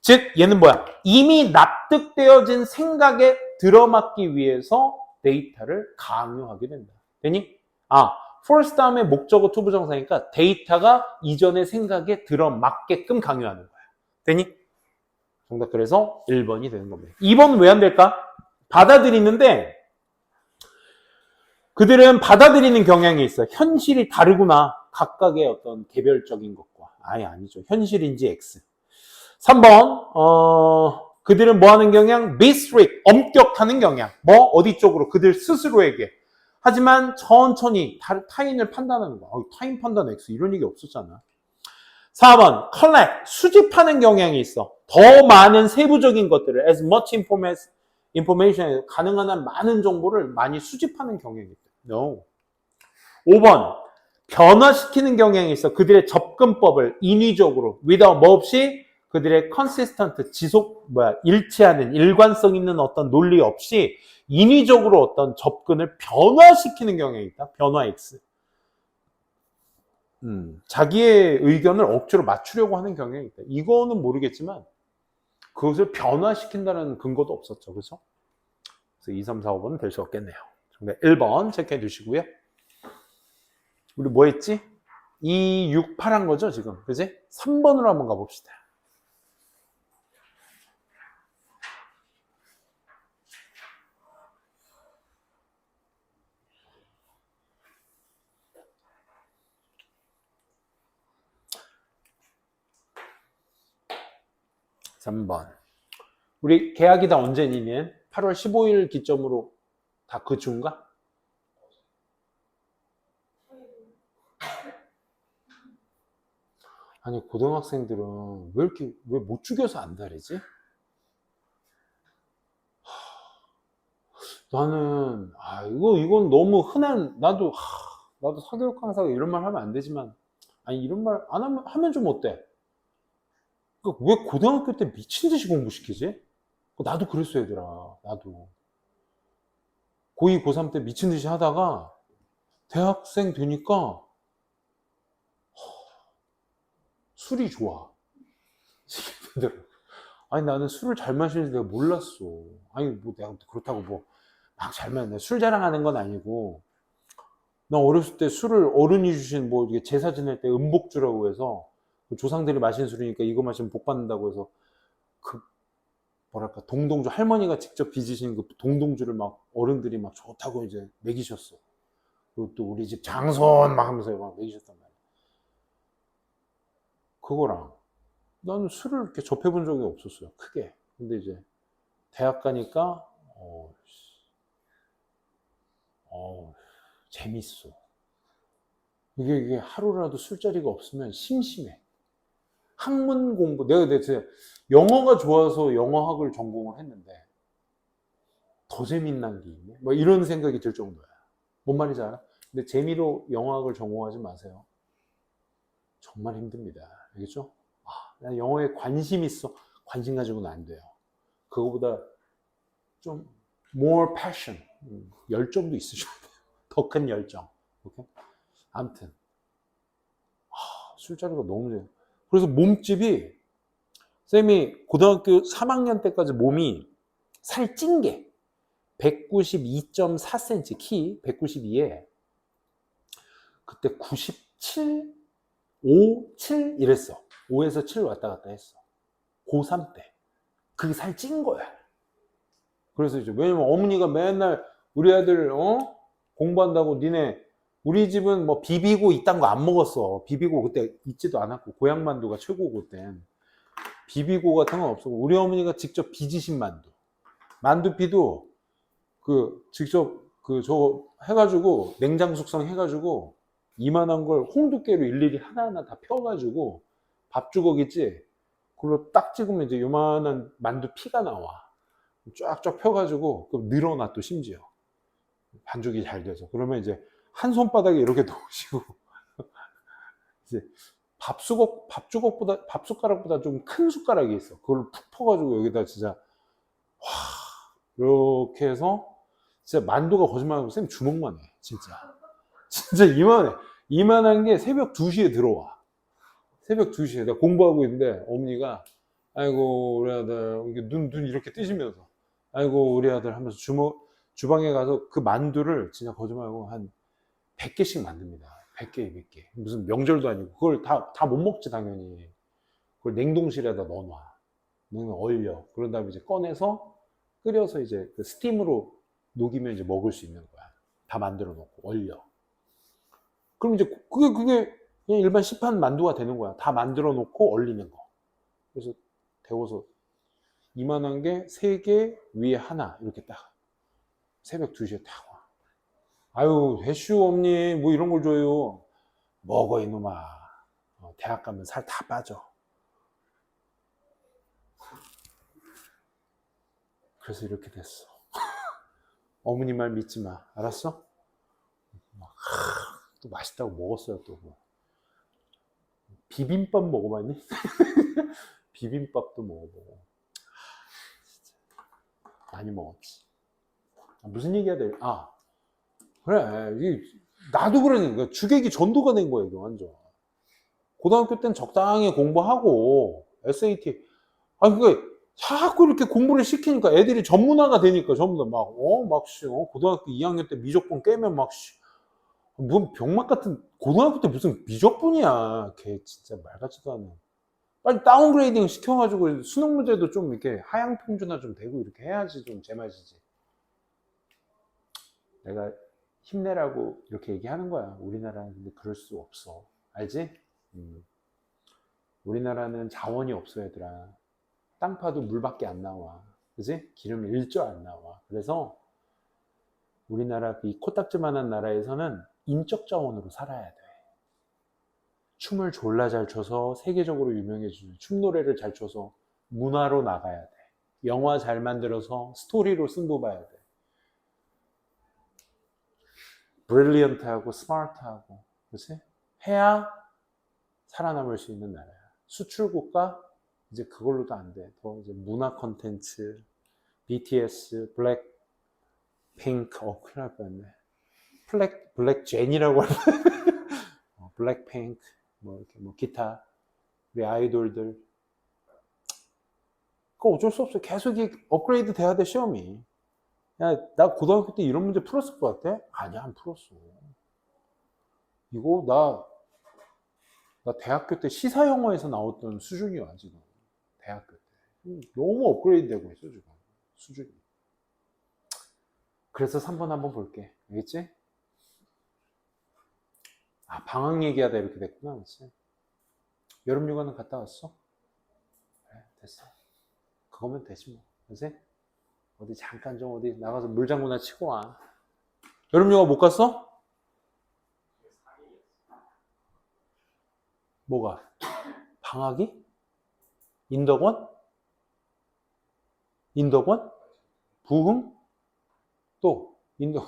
즉 얘는 뭐야? 이미 납득되어진 생각에 들어맞기 위해서 데이터를 강요하게 된다. 되니? force 다음에 목적어 투부정사니까 데이터가 이전의 생각에 들어맞게끔 강요하는 거야. 되니? 정답 그래서 1번이 되는 겁니다. 2번은 왜 안 될까? 받아들이는데 그들은 받아들이는 경향이 있어. 현실이 다르구나. 각각의 어떤 개별적인 것과. 아니죠. 현실인지 X. 3번, 그들은 뭐 하는 경향? 미스트릭, 엄격하는 경향. 뭐? 어디 쪽으로? 그들 스스로에게. 하지만 천천히 타인을 판단하는 거야. 타인 판단 X. 이런 얘기 없었잖아. 4번, collect, 수집하는 경향이 있어. 더 많은 세부적인 것들을, as much information, 가능한 한 많은 정보를 많이 수집하는 경향이 있다. No. 5번, 변화시키는 경향이 있어. 그들의 접근법을 인위적으로, without 뭐 없이 그들의 consistent, 일치하는, 일관성 있는 어떤 논리 없이 인위적으로 어떤 접근을 변화시키는 경향이 있다. 변화 X. 자기의 의견을 억지로 맞추려고 하는 경향이 있다. 이거는 모르겠지만 그것을 변화시킨다는 근거도 없었죠. 그렇죠? 그래서 2, 3, 4, 5번은 될 수 없겠네요. 정답 1번 체크해 주시고요. 우리 뭐 했지? 2, 6, 8 한 거죠, 지금. 그지? 3번으로 한번 가봅시다. (3번) 우리 계약이 다 언제니면 8월 15일 기점으로 다 그 주인가? 아니 고등학생들은 왜 못 죽여서 안 다르지? 나는 이건 너무 흔한 나도 사교육 강사가 이런 말 하면 안 되지만 이런 말 안 하면 좀 어때? 왜 고등학교 때 미친 듯이 공부시키지? 나도 그랬어 얘들아. 나도 고2, 고3 때 미친 듯이 하다가 대학생 되니까 술이 좋아. 나는 술을 잘 마시는지 내가 몰랐어. 내가 그렇다고 막 잘 마시네. 술 자랑하는 건 아니고, 나 어렸을 때 술을 어른이 주신 이게 제사 지낼 때 음복주라고 해서, 조상들이 마신 술이니까 이거 마시면 복 받는다고 해서, 동동주, 할머니가 직접 빚으신 그 동동주를 막 어른들이 막 좋다고 이제 먹이셨어. 그리고 또 우리 집 장손 막 하면서 막 먹이셨단 말이야. 그거랑 나는 술을 이렇게 접해본 적이 없었어요. 크게. 근데 이제 대학 가니까 재밌어. 이게 하루라도 술자리가 없으면 심심해. 학문 공부, 내가 영어가 좋아서 영어학을 전공을 했는데 더 재밌는 게 있네. 이런 생각이 들 정도야. 뭔 말인지 알아? 근데 재미로 영어학을 전공하지 마세요. 정말 힘듭니다. 알겠죠? 아, 나 영어에 관심 있어. 관심 가지고는 안 돼요. 그거보다 좀 more passion, 열정도 있으셔야 돼요. 더 큰 열정. 오케이? 아무튼 술자리가 너무 돼요. 그래서 몸집이 쌤이 고등학교 3학년 때까지 몸이 살 찐 게 192.4cm 키 192에 그때 97, 5, 7 이랬어. 5에서 7 왔다 갔다 했어. 고3 때. 그게 살 찐 거야. 그래서 이제 왜냐면 어머니가 맨날 우리 아들 공부한다고 니네 우리 집은 뭐 비비고 이딴 거 안 먹었어. 비비고 그때 있지도 않았고 고향만두가 최고고 그땐 비비고 같은 건 없었고 우리 어머니가 직접 빚으신 만두 만두피도 그 직접 그 저 해가지고 냉장 숙성 해가지고 이만한 걸 홍두깨로 일일이 하나하나 다 펴가지고 밥주걱 있지 그걸로 딱 찍으면 이제 요만한 만두 피가 나와 쫙쫙 펴가지고 늘어나 또 심지어 반죽이 잘 돼서 그러면 이제 한 손바닥에 이렇게 놓으시고 이제 밥숟가락보다 좀 큰 숟가락이 있어. 그걸 푹 퍼가지고 여기다 진짜 와 이렇게 해서 진짜 만두가 거짓말하고 쌤 주먹만 해 진짜 이만해. 이만한 게 새벽 2시에 들어와. 새벽 2시에 내가 공부하고 있는데 어머니가 아이고 우리 아들 눈 이렇게 뜨시면서 아이고 우리 아들 하면서 주방에 가서 그 만두를 진짜 거짓말하고 한 100개씩 만듭니다. 100개, 200개. 무슨 명절도 아니고 그걸 다 못 먹지 당연히. 그걸 냉동실에다 넣어놔. 얼려. 그런 다음에 이제 꺼내서 끓여서 이제 그 스팀으로 녹이면 이제 먹을 수 있는 거야. 다 만들어 놓고 얼려. 그럼 이제 그게 그냥 일반 시판 만두가 되는 거야. 다 만들어 놓고 얼리는 거. 그래서 데워서 이만한 게 3개 위에 하나 이렇게 딱 새벽 2시에 딱 와. 아유 대슈 엄니 뭐 이런 걸 줘요. 먹어 이놈아. 대학 가면 살 다 빠져. 그래서 이렇게 됐어. 어머니 말 믿지 마. 알았어? 또 맛있다고 먹었어요 또. 비빔밥 먹어봤니? 비빔밥도 먹어보고. 많이 먹었지. 무슨 얘기해야 돼? 그래. 나도 그러니까 주객이 전도가 된 거야 이게 완전. 고등학교 때는 적당히 공부하고 SAT 그게 자꾸 이렇게 공부를 시키니까 애들이 전문화가 되니까 전부 다 고등학교 2학년 때 미적분 깨면 뭔 병맛 같은 고등학교 때 무슨 미적분이야. 걔 진짜 말 같지도 않아. 빨리 다운그레이딩 시켜가지고 수능 문제도 좀 이렇게 하향 평준화 좀 되고 이렇게 해야지 좀 제맛이지. 내가 힘내라고 이렇게 얘기하는 거야. 우리나라는 근데 그럴 수 없어. 알지? 우리나라는 자원이 없어 얘들아. 땅 파도 물밖에 안 나와. 그지? 기름 1조 안 나와. 그래서 우리나라 이 코딱지만한 나라에서는 인적 자원으로 살아야 돼. 춤을 졸라 잘 춰서 세계적으로 유명해지는 춤 노래를 잘 춰서 문화로 나가야 돼. 영화 잘 만들어서 스토리로 승부 봐야 돼. 브릴리언트하고 스마트하고 그치? 해야 살아남을 수 있는 나라야. 수출국가 이제 그걸로도 안 돼. 더 이제 문화 컨텐츠, BTS, 블랙핑크, 큰일 날 뻔했네. 블랙 제니라고 하는 블랙핑크, 이렇게 기타, 우리 아이돌들. 그거 어쩔 수 없어. 계속 업그레이드 돼야 돼 시험이. 야, 나 고등학교 때 이런 문제 풀었을 것 같아? 아니야, 안 풀었어. 이거 나 대학교 때 시사 영어에서 나왔던 수준이야 지금. 대학교 때 너무 업그레이드 되고 있어 지금 수준이. 그래서 3번 한번 볼게. 알겠지? 방학 얘기하다 이렇게 됐구나. 그치? 여름휴가는 갔다 왔어? 그래, 됐어. 그거면 되지 뭐. 그치? 어디 잠깐 좀 어디 나가서 물장구나 치고 와. 여름휴가 못 갔어? 뭐가? 방학이? 인덕원? 인덕원? 부흥? 또 인덕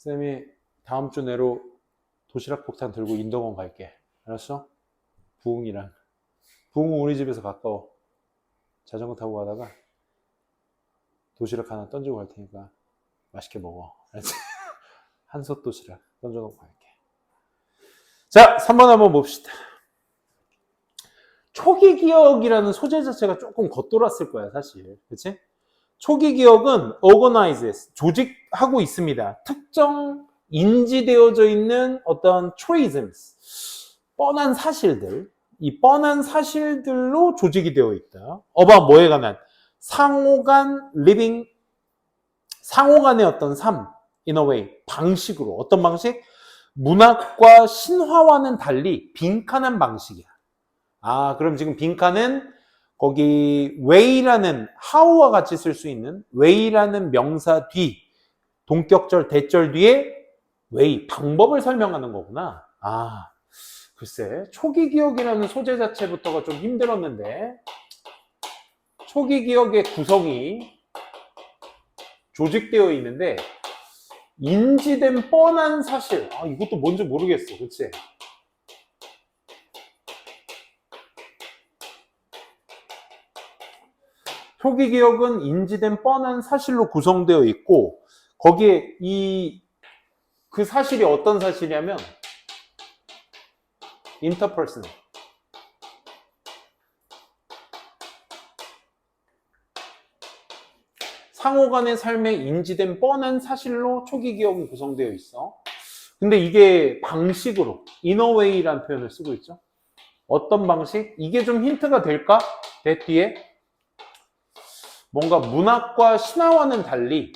쌤이 다음 주 내로 도시락 폭탄 들고 인덕원 갈게. 알았어? 부흥이랑. 부흥은 우리 집에서 가까워. 자전거 타고 가다가 도시락 하나 던지고 갈 테니까 맛있게 먹어. 알았지? 한솥 도시락 던져놓고 갈게. 자, 3번 한번 봅시다. 초기 기억이라는 소재 자체가 조금 겉돌았을 거야, 사실. 그치? 초기 기억은 organize, 조직하고 있습니다. 특정 인지되어져 있는 어떤 truisms, 뻔한 사실들, 이 뻔한 사실들로 조직이 되어 있다. 뭐에 관한? 상호간 living, 상호간의 어떤 삶, in a way, 방식으로. 어떤 방식? 문학과 신화와는 달리 빈칸한 방식이야. 그럼 지금 빈칸은 거기 way라는 how와 같이 쓸 수 있는 way라는 명사 뒤, 동격절, 대절 뒤에 way, 방법을 설명하는 거구나. 글쎄, 초기 기억이라는 소재 자체부터가 좀 힘들었는데, 초기 기억의 구성이 조직되어 있는데, 인지된 뻔한 사실. 이것도 뭔지 모르겠어. 그치? 초기 기억은 인지된 뻔한 사실로 구성되어 있고, 거기에 그 사실이 어떤 사실이냐면, interpersonal. 상호간의 삶에 인지된 뻔한 사실로 초기 기억은 구성되어 있어. 근데 이게 방식으로 in a way라는 표현을 쓰고 있죠. 어떤 방식? 이게 좀 힌트가 될까? that 뒤에 뭔가 문학과 신화와는 달리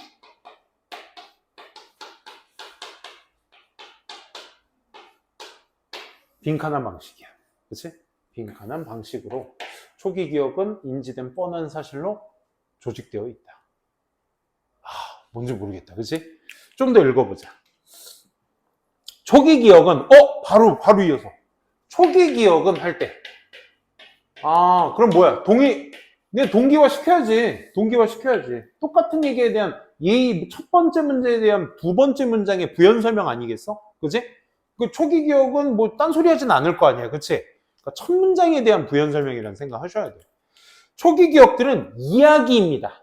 빈칸한 방식이야. 그치? 빈칸한 방식으로 초기 기억은 인지된 뻔한 사실로 조직되어 있다. 뭔지 모르겠다. 그치? 좀 더 읽어보자. 초기 기억은, 바로 이어서. 초기 기억은 할 때. 그럼 뭐야? 동기화 시켜야지. 동기화 시켜야지. 똑같은 얘기에 대한 첫 번째 문제에 대한 두 번째 문장의 부연 설명 아니겠어? 그치? 그 초기 기억은 뭐 딴소리 하진 않을 거 아니야. 그치? 그러니까 첫 문장에 대한 부연 설명이라는 생각 하셔야 돼. 초기 기억들은 이야기입니다.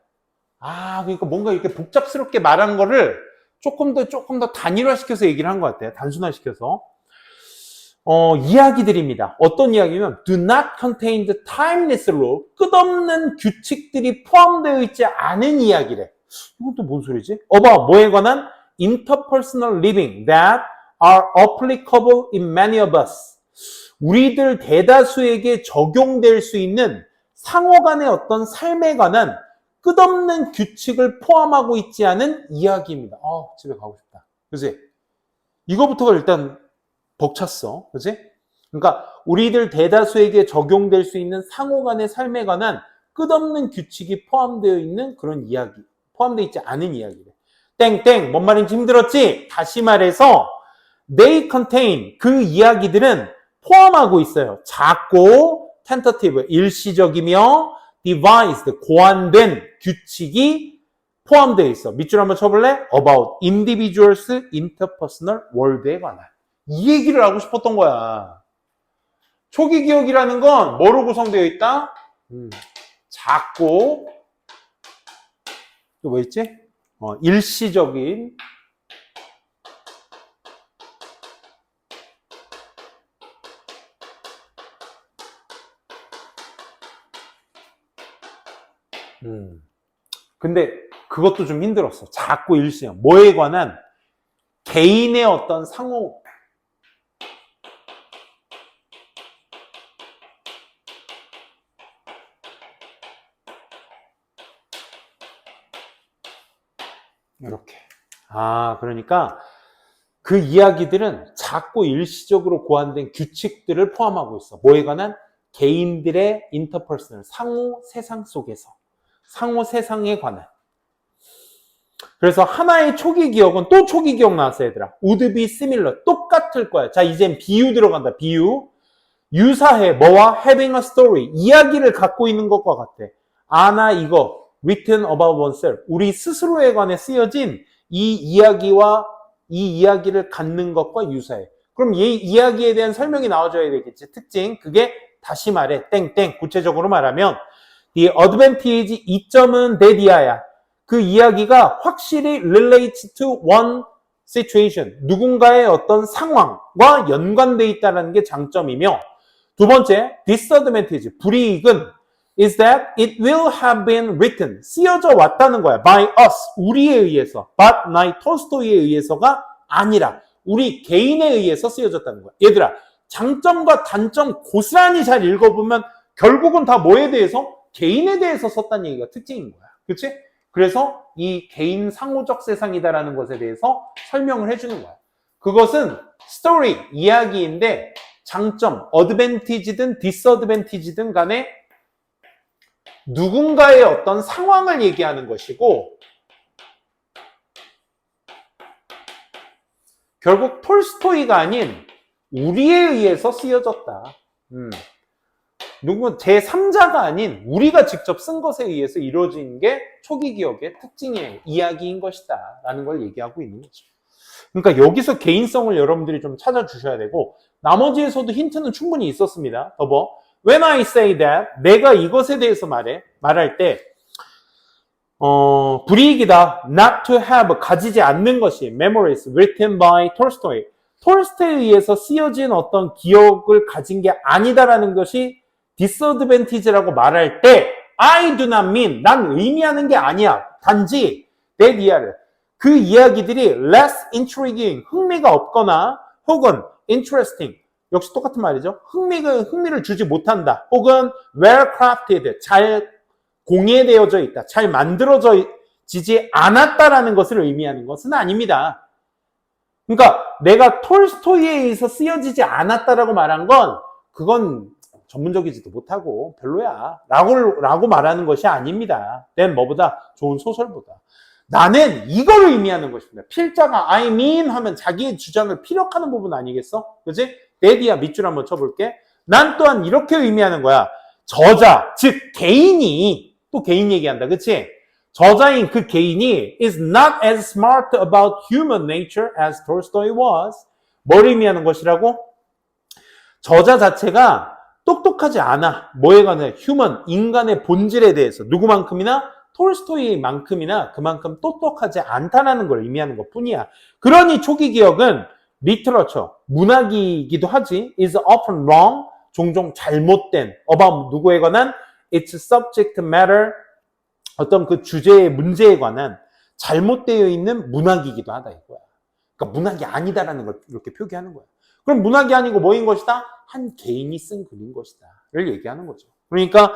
그러니까 뭔가 이렇게 복잡스럽게 말한 거를 조금 더 단일화시켜서 얘기를 한 것 같아요. 단순화시켜서. 이야기들입니다. 어떤 이야기면 do not contain the timeless rule, 끝없는 규칙들이 포함되어 있지 않은 이야기래. 이건 또 뭔 소리지? 뭐에 관한? interpersonal living that are applicable in many of us. 우리들 대다수에게 적용될 수 있는 상호 간의 어떤 삶에 관한 끝없는 규칙을 포함하고 있지 않은 이야기입니다. 집에 가고 싶다. 그치? 이거부터가 일단 벅찼어. 그치? 그러니까 우리들 대다수에게 적용될 수 있는 상호 간의 삶에 관한 끝없는 규칙이 포함되어 있는 그런 이야기. 포함되어 있지 않은 이야기래. 땡땡, 뭔 말인지 힘들었지? 다시 말해서 they contain, 그 이야기들은 포함하고 있어요. 작고 tentative, 일시적이며 devised, 고안된 규칙이 포함되어 있어. 밑줄 한번 쳐볼래? about individuals interpersonal world에 관한. 이 얘기를 하고 싶었던 거야. 초기 기억이라는 건 뭐로 구성되어 있다? 작고, 또 뭐 있지? 일시적인, 근데 그것도 좀 힘들었어. 작고 일시적. 뭐에 관한? 개인의 어떤 상호. 이렇게. 그러니까 그 이야기들은 작고 일시적으로 고안된 규칙들을 포함하고 있어. 뭐에 관한? 개인들의 인터퍼스널, 상호 세상 속에서. 상호 세상에 관한. 그래서 하나의 초기 기억은 또 초기 기억 나왔어, 얘들아. would be similar. 똑같을 거야. 자, 이젠 비유 들어간다. 비유. 유사해. 뭐와? having a story. 이야기를 갖고 있는 것과 같아. 나 이거 written about oneself. 우리 스스로에 관해 쓰여진 이 이야기와 이 이야기를 갖는 것과 유사해. 그럼 이 이야기에 대한 설명이 나와줘야 되겠지. 특징. 그게 다시 말해. 땡땡. 구체적으로 말하면 The advantage 이점은 대디아야. 그 이야기가 확실히 relates to one situation. 누군가의 어떤 상황과 연관되어 있다는 게 장점이며 두 번째, disadvantage. 불이익은 is that it will have been written. 쓰여져 왔다는 거야. by us. 우리에 의해서. but not 톨스토이에 의해서가 아니라 우리 개인에 의해서 쓰여졌다는 거야. 얘들아, 장점과 단점 고스란히 잘 읽어보면 결국은 다 뭐에 대해서? 개인에 대해서 썼다는 얘기가 특징인 거야. 그치? 그래서 이 개인 상호적 세상이다라는 것에 대해서 설명을 해주는 거야. 그것은 스토리, 이야기인데 장점, 어드밴티지든 디스어드밴티지든 간에 누군가의 어떤 상황을 얘기하는 것이고 결국 톨스토이가 아닌 우리에 의해서 쓰여졌다. 누구 제3자가 아닌 우리가 직접 쓴 것에 의해서 이루어진 게 초기 기억의 특징의 이야기인 것이다 라는 걸 얘기하고 있는 거죠. 그러니까 여기서 개인성을 여러분들이 좀 찾아주셔야 되고 나머지에서도 힌트는 충분히 있었습니다. 더버 When I say that 내가 이것에 대해서 말할 때 불이익이다. Not to have 가지지 않는 것이 memories written by Tolstoy. 톨스토이에 의해서 쓰여진 어떤 기억을 가진 게 아니다라는 것이 disadvantage라고 말할 때 I do not mean 난 의미하는 게 아니야. 단지 that 이하를 그 이야기들이 less intriguing 흥미가 없거나 혹은 interesting 역시 똑같은 말이죠. 흥미를 주지 못한다. 혹은 well crafted 잘 공예되어져 있다. 잘 만들어지지 않았다라는 것을 의미하는 것은 아닙니다. 그러니까 내가 톨스토이에 의해서 쓰여지지 않았다라고 말한 건 그건 전문적이지도 못하고 별로야 라고 말하는 것이 아닙니다. nên 뭐보다 좋은 소설보다 나는 이걸 의미하는 것입니다. 필자가 I mean 하면 자기의 주장을 피력하는 부분 아니겠어? 그치? 데디야 밑줄 한번 쳐볼게. 난 또한 이렇게 의미하는 거야. 저자 즉 개인이 또 개인 얘기한다. 그치? 저자인 그 개인이 is not as smart about human nature as Tolstoy was. 뭘 의미하는 것이라고? 저자 자체가 똑똑하지 않아. 뭐에 관해? human, 인간의 본질에 대해서 누구만큼이나 톨스토이만큼이나 그만큼 똑똑하지 않다는 걸 의미하는 것 뿐이야. 그러니 초기 기억은 literature, 문학이기도 하지 is often wrong, 종종 잘못된 about 누구에 관한 its subject matter 어떤 그 주제의 문제에 관한 잘못되어 있는 문학이기도 하다 이거야. 그러니까 문학이 아니다라는 걸 이렇게 표기하는 거야. 그럼 문학이 아니고 뭐인 것이다? 한 개인이 쓴 글인 것이다를 얘기하는 거죠. 그러니까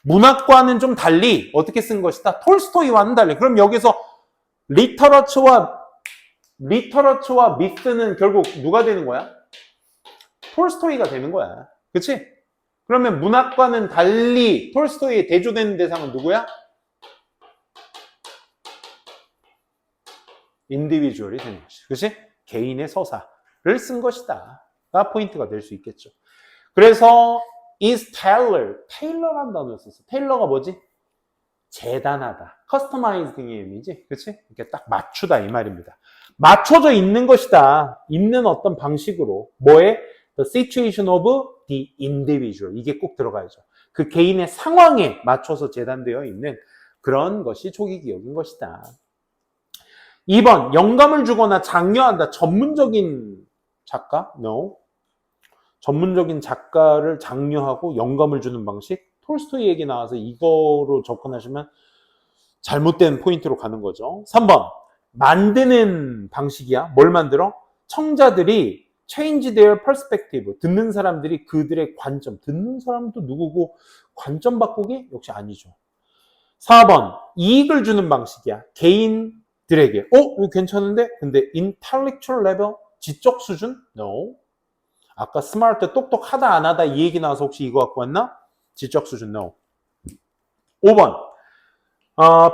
문학과는 좀 달리 어떻게 쓴 것이다? 톨스토이와는 달리. 그럼 여기서 리터러처와 미스는 결국 누가 되는 거야? 톨스토이가 되는 거야. 그치? 그러면 문학과는 달리 톨스토이에 대조되는 대상은 누구야? 인디비주얼이 되는 것이. 그치? 개인의 서사를 쓴 것이다. 가 포인트가 될 수 있겠죠. 그래서 is 테일러라는 단어를 썼어. 테일러가 뭐지? 재단하다. 커스터마이징의 의미지. 그치? 이렇게 딱 맞추다 이 말입니다. 맞춰져 있는 것이다. 있는 어떤 방식으로. 뭐에? The situation of the individual. 이게 꼭 들어가야죠. 그 개인의 상황에 맞춰서 재단되어 있는 그런 것이 초기 기억인 것이다. 2번, 영감을 주거나 장려한다. 전문적인 작가? No. 전문적인 작가를 장려하고 영감을 주는 방식? 톨스토이 얘기 나와서 이거로 접근하시면 잘못된 포인트로 가는 거죠. 3번, 만드는 방식이야. 뭘 만들어? 청자들이 change their perspective. 듣는 사람들이 그들의 관점. 듣는 사람도 누구고 관점 바꾸기? 역시 아니죠. 4번, 이익을 주는 방식이야. 개인들에게. 이거 괜찮은데? 근데 intellectual level? 지적 수준? No. 아까 스마트 똑똑하다 안 하다 이 얘기 나와서 혹시 이거 갖고 왔나? 지적 수준 no. 5번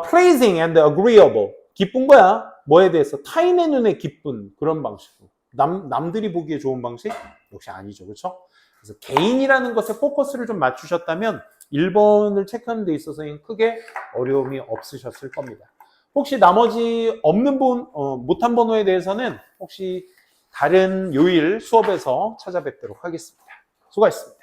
pleasing and agreeable 기쁜 거야. 뭐에 대해서? 타인의 눈에 기쁜 그런 방식으로 남들이 보기에 좋은 방식? 역시 아니죠. 그렇죠? 그래서 개인이라는 것에 포커스를 좀 맞추셨다면 1번을 체크하는 데 있어서는 크게 어려움이 없으셨을 겁니다. 혹시 나머지 없는 못한 번호에 대해서는 혹시 다른 요일 수업에서 찾아뵙도록 하겠습니다. 수고하셨습니다.